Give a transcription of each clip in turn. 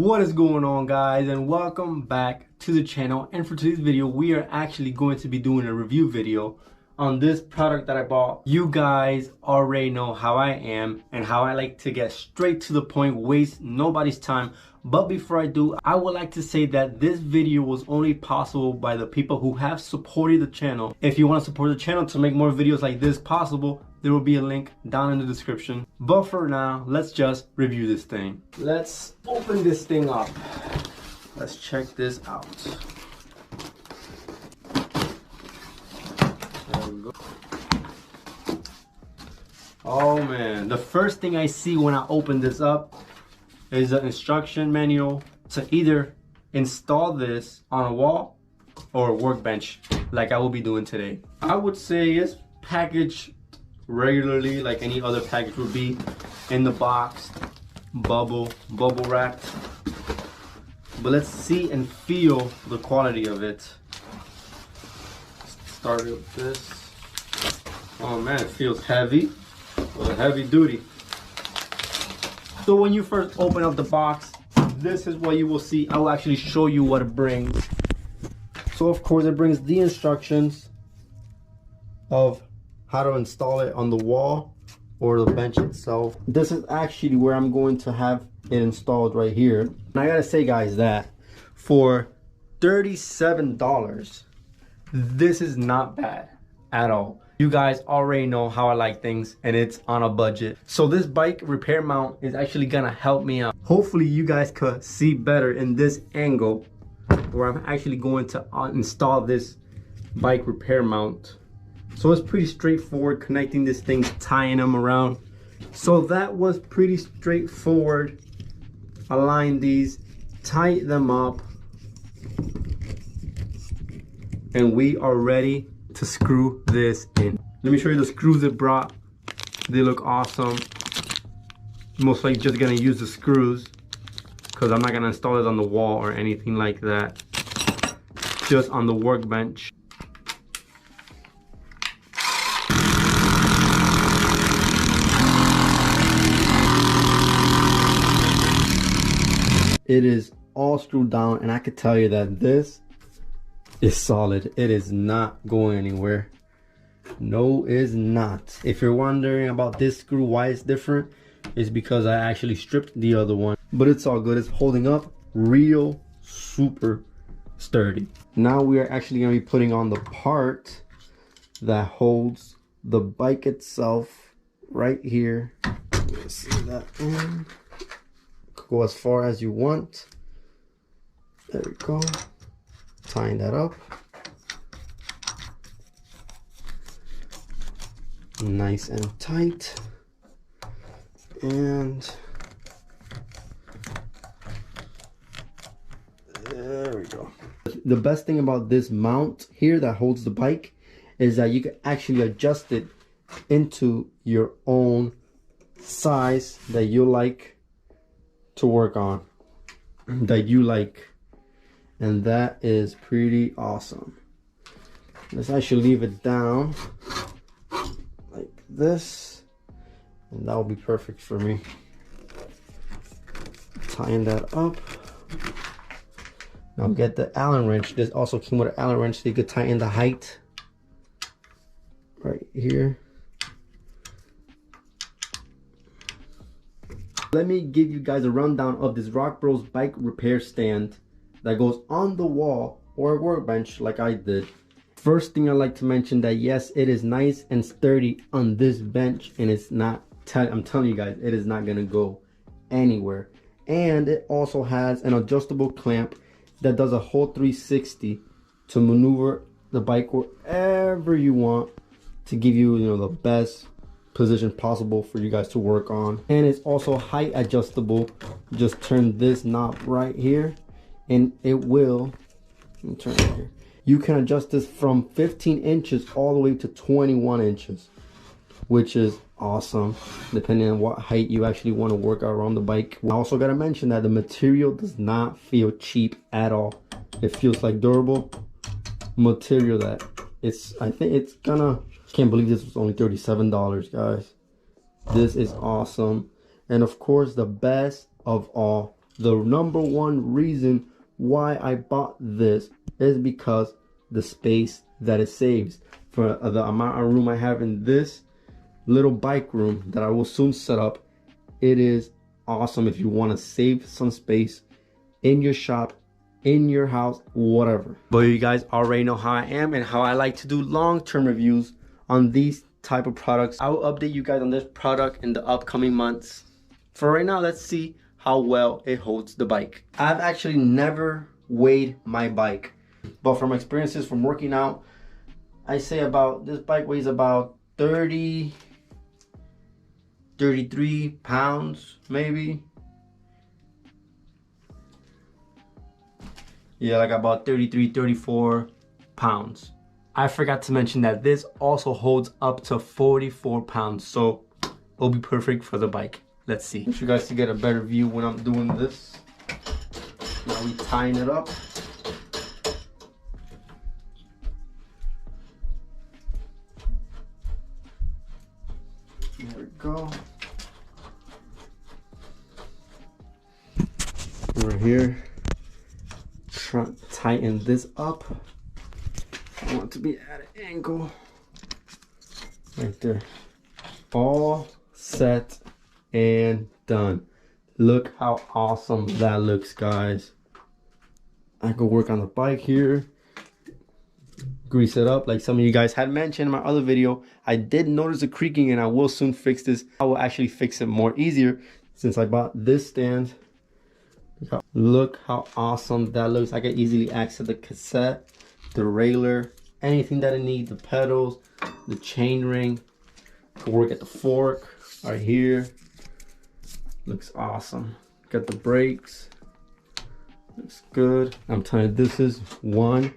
What is going on, guys, and welcome back to the channel. And for today's video, we are actually going to be doing a review video on this product that I bought. You guys already know how I am and how I like to get straight to the point, waste nobody's time. But before I do, I would like to say that this video was only possible by the people who have supported the channel. If you want to support the channel to make more videos like this possible, there will be a link down in the description. But for now, let's just review this thing. Let's open this thing up. Let's check this out. There we go. Oh man, the first thing I see when I open this up is an instruction manual to either install this on a wall or a workbench like I will be doing today. I would say it's packaged regularly like any other package would be, in the box, bubble wrapped. But let's see and feel the quality of it. Start with this. Oh man, it feels heavy. Well, heavy duty. So when you first open up the box, this is what you will see. I will actually show you what it brings. So of course it brings the instructions of how to install it on the wall or the bench itself. This is actually where I'm going to have it installed, right here. And I gotta say, guys, that for $37, this is not bad at all. You guys already know how I like things, and it's on a budget. So this bike repair mount is actually gonna help me out. Hopefully you guys could see better in this angle where I'm actually going to install this bike repair mount. So it's pretty straightforward, connecting these things, tying them around. So that was pretty straightforward. Align these, tighten them up, and we are ready to screw this in. Let me show you the screws it brought. They look awesome. Most likely just gonna use the screws because I'm not gonna install it on the wall or anything like that. Just on the workbench. It is all screwed down, and I could tell you that this is solid. It is not going anywhere. No, it's not. If you're wondering about this screw, why it's different, it's because I actually stripped the other one. But it's all good. It's holding up real super sturdy. Now we are actually going to be putting on the part that holds the bike itself right here. Let's see that in. Go as far as you want. There we go. Tying that up. Nice and tight. And there we go. The best thing about this mount here that holds the bike is that you can actually adjust it into your own size that you like to work on, that you like, and that is pretty awesome. Let's actually leave it down like this, and that will be perfect for me. Tying that up. Now get the Allen wrench. This also came with an Allen wrench, so you could tighten the height right here. Let me give you guys a rundown of this ROCKBROS bike repair stand that goes on the wall or a workbench like I did. First thing I like to mention that yes, it is nice and sturdy on this bench, and it's not, I'm telling you guys, it is not gonna go anywhere. And it also has an adjustable clamp that does a whole 360 to maneuver the bike wherever you want to give you, the best position possible for you guys to work on. And it's also height adjustable. Just turn this knob right here and it will, let me turn it here. You can adjust this from 15 inches all the way to 21 inches, which is awesome, depending on what height you actually want to work around the bike. I also got to mention that the material does not feel cheap at all. It feels like durable material that I think it's gonna, can't believe this was only $37, guys. This is awesome. And of course, the best of all, the number one reason why I bought this is because the space that it saves. For the amount of room I have in this little bike room that I will soon set up, it is awesome if you want to save some space in your shop, in your house, whatever. But you guys already know how I am and how I like to do long-term reviews on these type of products. I will update you guys on this product in the upcoming months. For right now, let's see how well it holds the bike. I've actually never weighed my bike, but from experiences from working out, I say about, this bike weighs about 33 pounds maybe. Yeah, like about 34 pounds. I forgot to mention that this also holds up to 44 pounds, so it'll be perfect for the bike. Let's see. I want you guys to get a better view when I'm doing this. Now we tying it up. There we go. We're here. Try to tighten this up. I want it to be at an angle. Right there. All set and done. Look how awesome that looks, guys. I could work on the bike here, grease it up like some of you guys had mentioned in my other video. I did notice the creaking and I will soon fix this. I will actually fix it more easier since I bought this stand. Look how awesome that looks. I can easily access the cassette, the railer, anything that I need, the pedals, the chain ring. Could work at the fork right here. Looks awesome. Got the brakes. Looks good. I'm telling you, this is one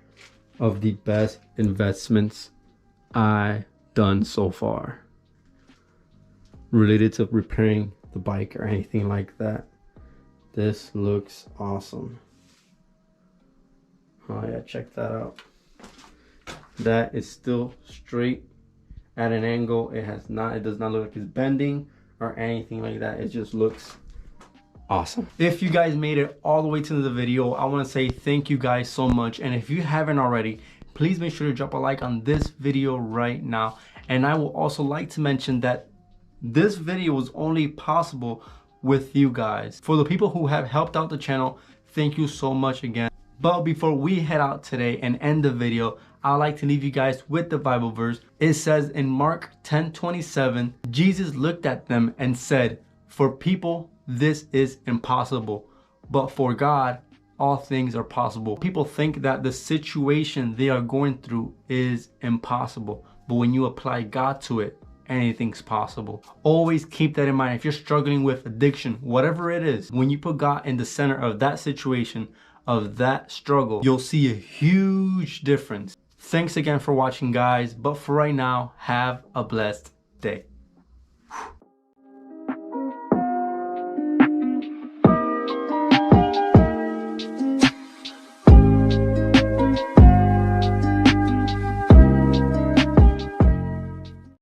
of the best investments I've done so far related to repairing the bike or anything like that. This looks awesome. Oh yeah, check that out. That is still straight at an angle. It does not look like it's bending or anything like that. It just looks awesome. If you guys made it all the way to the video, I want to say thank you guys so much. And if you haven't already, please make sure to drop a like on this video right now. And I will also like to mention that this video was only possible with you guys. For the people who have helped out the channel, thank you so much again. But before we head out today and end the video, I'd like to leave you guys with the Bible verse. It says in Mark 10:27, Jesus looked at them and said, "For people, this is impossible, but for God, all things are possible." People think that the situation they are going through is impossible, but when you apply God to it, anything's possible. Always keep that in mind. If you're struggling with addiction, whatever it is, when you put God in the center of that situation, of that struggle, you'll see a huge difference. Thanks again for watching, guys, but for right now, have a blessed day.